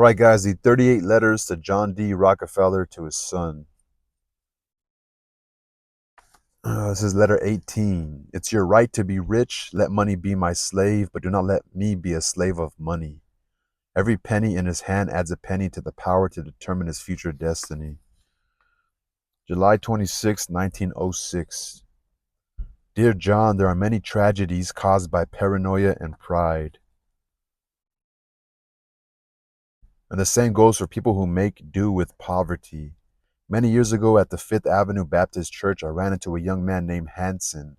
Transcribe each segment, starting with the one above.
All right, guys, the 38 letters to John D. Rockefeller to his son. This is letter 18. It's your right to be rich. Let money be my slave, but do not let me be a slave of money. Every penny in his hand adds a penny to the power to determine his future destiny. July 26, 1906. Dear John, there are many tragedies caused by paranoia and pride. And the same goes for people who make do with poverty. Many years ago at the Fifth Avenue Baptist Church, I ran into a young man named Hanson,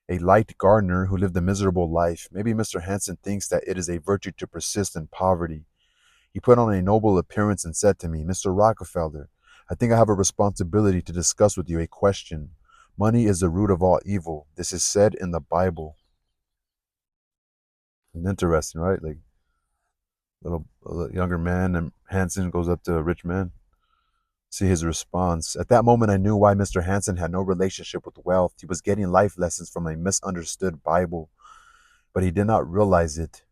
a light gardener who lived a miserable life. Maybe Mr. Hanson thinks that it is a virtue to persist in poverty. He put on a noble appearance and said to me, Mr. Rockefeller, I think I have a responsibility to discuss with you a question. Money is the root of all evil. This is said in the Bible. Interesting, right? Like a little younger man, and Hanson goes up to a rich man. See his response. At that moment, I knew why Mr. Hanson had no relationship with wealth. He was getting life lessons from a misunderstood Bible, but he did not realize it.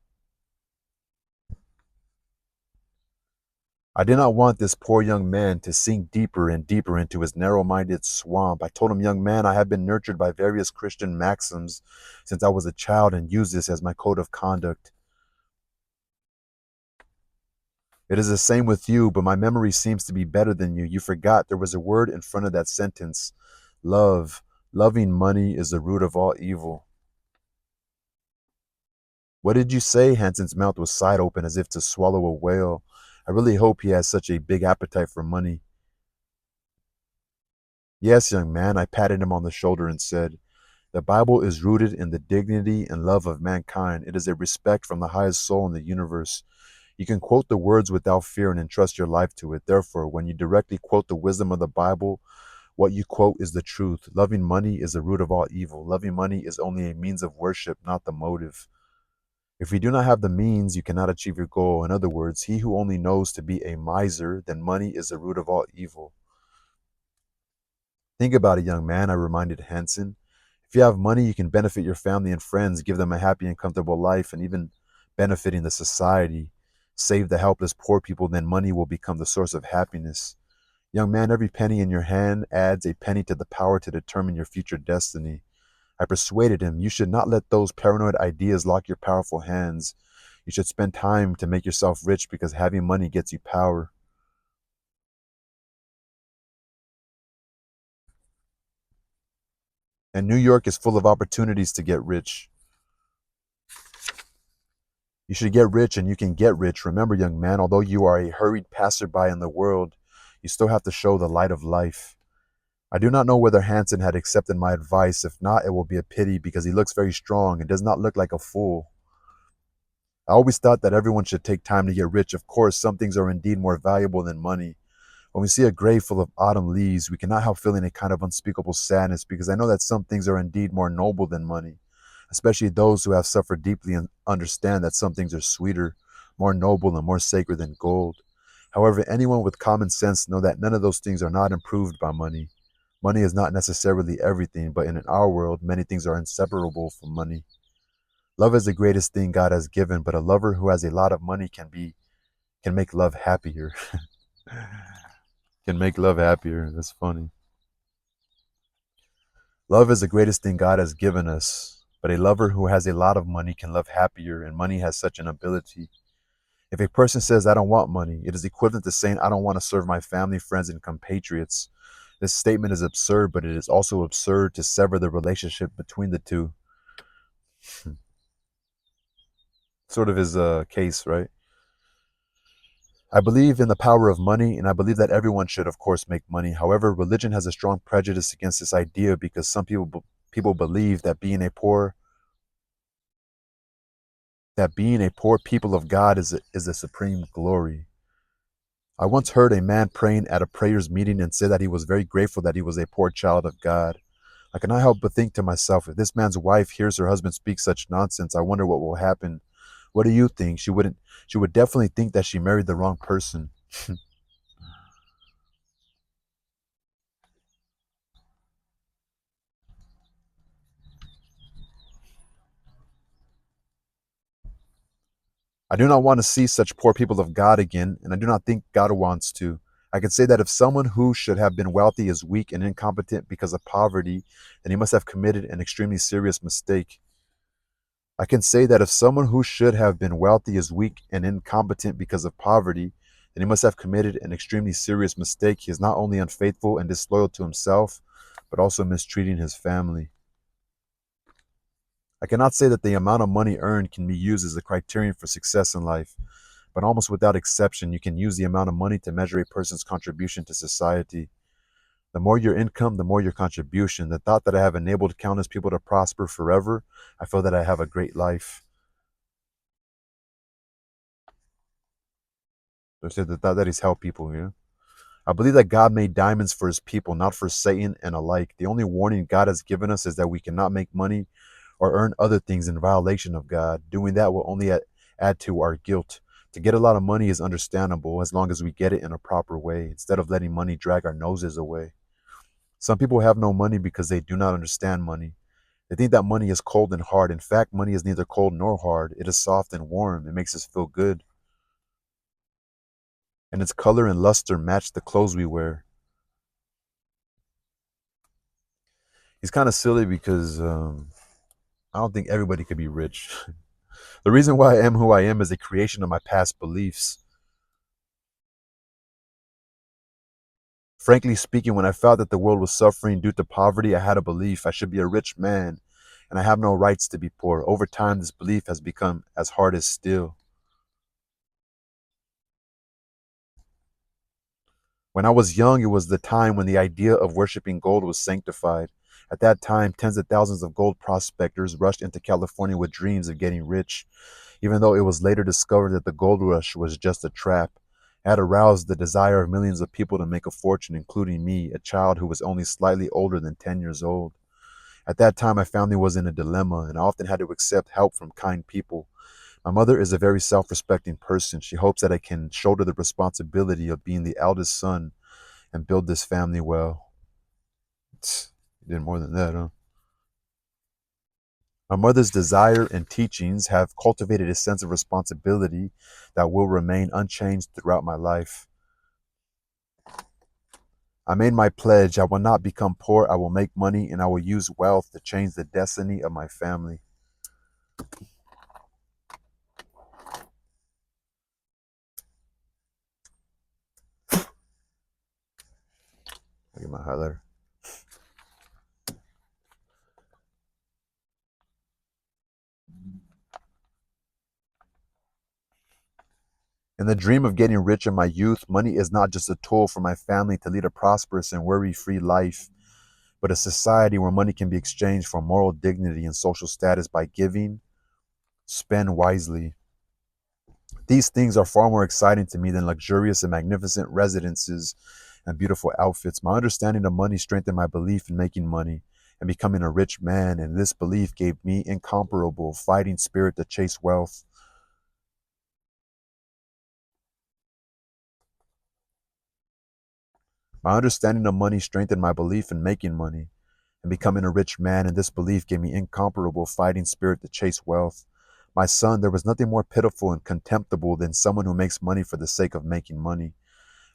I did not want this poor young man to sink deeper and deeper into his narrow-minded swamp. I told him, young man, I have been nurtured by various Christian maxims since I was a child and use this as my code of conduct. It is the same with you, but my memory seems to be better than you. You forgot there was a word in front of that sentence. Love. Loving money is the root of all evil. What did you say? Hanson's mouth was side open as if to swallow a whale. I really hope he has such a big appetite for money. Yes, young man, I patted him on the shoulder and said, the Bible is rooted in the dignity and love of mankind. It is a respect from the highest soul in the universe. You can quote the words without fear and entrust your life to it. Therefore, when you directly quote the wisdom of the Bible, what you quote is the truth. Loving money is the root of all evil. Loving money is only a means of worship, not the motive. If you do not have the means, you cannot achieve your goal. In other words, he who only knows to be a miser, then money is the root of all evil. Think about it, young man, I reminded Hanson. If you have money, you can benefit your family and friends, give them a happy and comfortable life, and even benefiting the society. Save the helpless poor people, then money will become the source of happiness. Young man, every penny in your hand adds a penny to the power to determine your future destiny. I persuaded him, you should not let those paranoid ideas lock your powerful hands. You should spend time to make yourself rich because having money gets you power. And New York is full of opportunities to get rich. You should get rich and you can get rich. Remember, young man, although you are a hurried passerby in the world, you still have to show the light of life. I do not know whether Hanson had accepted my advice. If not, it will be a pity because he looks very strong and does not look like a fool. I always thought that everyone should take time to get rich. Of course, some things are indeed more valuable than money. When we see a grave full of autumn leaves, we cannot help feeling a kind of unspeakable sadness because I know that some things are indeed more noble than money, especially those who have suffered deeply and understand that some things are sweeter, more noble, and more sacred than gold. However, anyone with common sense know that none of those things are not improved by money. Money is not necessarily everything, but in our world, many things are inseparable from money. Love is the greatest thing God has given, but a lover who has a lot of money can make love happier. Can make love happier. That's funny. Love is the greatest thing God has given us, but a lover who has a lot of money can love happier, and money has such an ability. If a person says, I don't want money, it is equivalent to saying, I don't want to serve my family, friends, and compatriots. This statement is absurd, but it is also absurd to sever the relationship between the two. Sort of his case, right? I believe in the power of money, and I believe that everyone should, of course, make money. However, religion has a strong prejudice against this idea because some people believe that being a poor people of God is a supreme glory. I once heard a man praying at a prayers meeting and said that he was very grateful that he was a poor child of God. I cannot help but think to myself, if this man's wife hears her husband speak such nonsense, I wonder what will happen. What do you think? She would definitely think that she married the wrong person. I do not want to see such poor people of God again, and I do not think God wants to. I can say that if someone who should have been wealthy is weak and incompetent because of poverty, then he must have committed an extremely serious mistake. I can say that if someone who should have been wealthy is weak and incompetent because of poverty, then he must have committed an extremely serious mistake. He is not only unfaithful and disloyal to himself, but also mistreating his family. I cannot say that the amount of money earned can be used as a criterion for success in life, but almost without exception, you can use the amount of money to measure a person's contribution to society. The more your income, the more your contribution. The thought that I have enabled countless people to prosper forever, I feel that I have a great life. So I said the thought that he's helped people, yeah. I believe that God made diamonds for his people, not for Satan and alike. The only warning God has given us is that we cannot make money or earn other things in violation of God. Doing that will only add to our guilt. To get a lot of money is understandable as long as we get it in a proper way, instead of letting money drag our noses away. Some people have no money because they do not understand money. They think that money is cold and hard. In fact, money is neither cold nor hard. It is soft and warm. It makes us feel good. And its color and luster match the clothes we wear. He's kind of silly because I don't think everybody could be rich. The reason why I am who I am is a creation of my past beliefs. Frankly speaking, when I felt that the world was suffering due to poverty, I had a belief I should be a rich man and I have no rights to be poor. Over time, this belief has become as hard as steel. When I was young, it was the time when the idea of worshiping gold was sanctified. At that time, tens of thousands of gold prospectors rushed into California with dreams of getting rich, even though it was later discovered that the gold rush was just a trap. It had aroused the desire of millions of people to make a fortune, including me, a child who was only slightly older than 10 years old. At that time, my family was in a dilemma, and I often had to accept help from kind people. My mother is a very self respecting person. She hopes that I can shoulder the responsibility of being the eldest son and build this family well. You did more than that, huh? My mother's desire and teachings have cultivated a sense of responsibility that will remain unchanged throughout my life. I made my pledge I will not become poor, I will make money, and I will use wealth to change the destiny of my family. Look at my highlighter. In the dream of getting rich in my youth, money is not just a tool for my family to lead a prosperous and worry free life, but a society where money can be exchanged for moral dignity and social status by giving, spend wisely. These things are far more exciting to me than luxurious and magnificent residences and beautiful outfits. My understanding of money strengthened my belief in making money and becoming a rich man, and this belief gave me incomparable fighting spirit to chase wealth. My understanding of money strengthened my belief in making money and becoming a rich man, and this belief gave me incomparable fighting spirit to chase wealth. My son, there was nothing more pitiful and contemptible than someone who makes money for the sake of making money.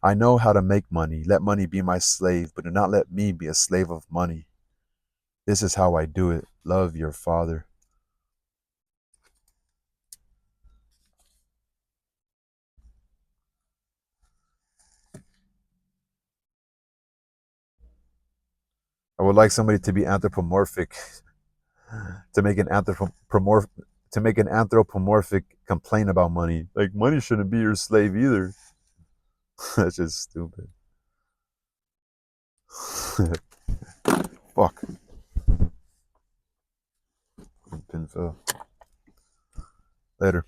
I know how to make money. Let money be my slave, but do not let me be a slave of money. This is how I do it. Love your father. I would like somebody to be anthropomorphic, to make an anthropomorphic complaint about money. Like money shouldn't be your slave either. That's just stupid. Fuck. Pin fell. Later.